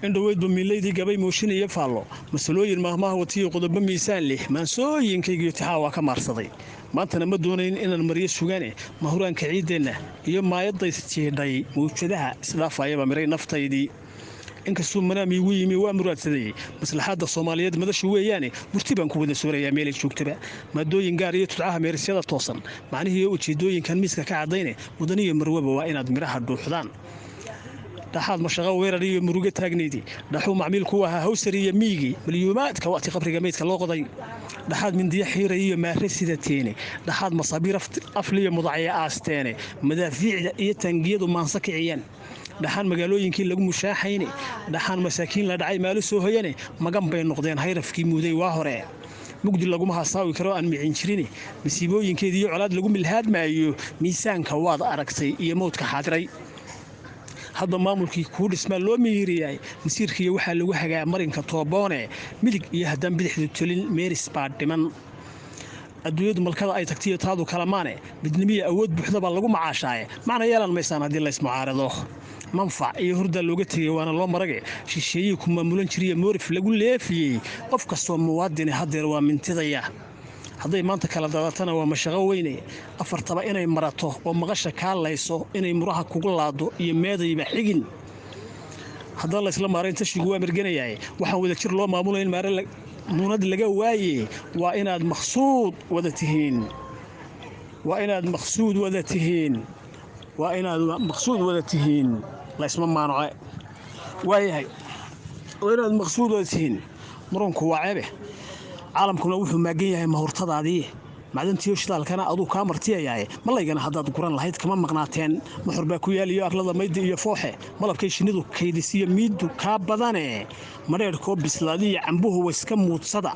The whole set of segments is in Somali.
in dhaweydba miilaydii gabay mooshin iyo faallo masalooyin maahmaah watiyo qodobo miisaan leh maansooyinkaygiyo tixaa waa ka maarsaday maantana ma doonayn inaan mariyo sugaane mahuraanka ciiddeenna iyo maayaddaysjiidhay mawjadaha isdhaafayaba miray naftaydii inkastuu manaam iigu yimi waa muraadsaday maslaxaadda soomaaliyeed madashu weeyaane burti baan ku wada soorayaa meelay joogtaba maadooyin gaar iyo tudcaha meerisyada toosan macnihiiyo ujeeddooyinkan miiska ka caddayne mudaniyo marwaba waa inaad midhaha dhuuxdaan dhaxaad mashaqo weerar iyo murugo taagnaydii dhaxuu macmiilku ahaa hawsar iyo miigii milyuumaadka waqti qabriga meydka loo qoday dhaxaad mindiya xiiray iyo maare sida teene dhaxaad masaabiir afliyo mudacya aasteene madaafiicda iyo taangiyadu maansa kiciyaan dhaxaan magaalooyinkii lagu mushaaxayne dhaxaan masaakiin la dhacay maalo soo hoyane magan bay noqdeen hayrafkii muuday waa hore mugdi laguma hasaawi karo aan micin jirin masiibooyinkeediiyo colaad lagu milhaadmaayo miisaanka waad aragtay iyo mowdka xaadiray hadba maamulkii kuu dhismaa loo miiriyay masiirkiiyo waxaa lagu hagaa marinka tooboone midig iyo haddaan bidixdu tolin meeris baa dhiman adduunyadu malkada ay tagtiyo taadu kalamaane midnimiya awood buuxda baa lagu macaashaaye macna yeelan maysaan haddii laysmucaarado manfac iyo hurdaa looga tegey waana loo marage shisheeyii ku maamulan jiriya moorif lagu leefiyey qof kastoo muwaadine haddeer waa mintidaya hadday maanta kala dadatana waa mashaqo weyne afartaba inay marato oo maqasha kaalayso inay muraha kugu laado iyo meedayba xigin haddaan laysla maarayn tashigu waa mirganayahay waxaan wada jir loo maamulayn maare muunad laga waaye waa inaad maqsuud wada tihiin laysma maanuce waayahay waa inaad maqsuud wada tihiin muranku waa ceebe caalamkuna wuxuu maagan yahay mahurtadaadii macdantiyo shidaalkana aduu kaa martiyayaaye malaygana haddaad guran lahayd kama maqnaateen muxur baa ku yaaliyo arlada maydi iyo fooxe malabkay shinnidu kaydisiyo miiddu kaa badane madheerhkoo bislaadiyo cambuhu wayska muudsada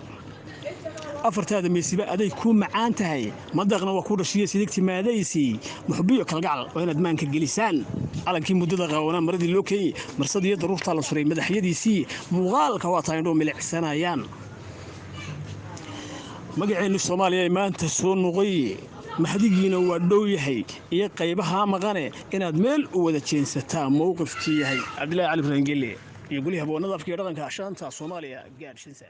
afartaada meesiba aday kuu macaan tahay madaqna waa ku dhashiyo sidigti maadaysii muxubiyo kalgacal waa inaad maanka gelisaan calankii muddada qaawanaa maradii loo keeyey marsad iyo daruurtaa la suray madaxyadiisii muuqaalka waa taa indhoo milicsanayaan magaceennu soomaaliya ay maanta soo noqoye mahdigiina waa dhow yahay iyo qaybaha maqane inaad meel u wada jeensataa mowqifkii yahay cabdilaahi cali ibraahim gelle iyo guli haboonada afkiiyo dhaqanka ashaanta soomaaliya gaadhshinsa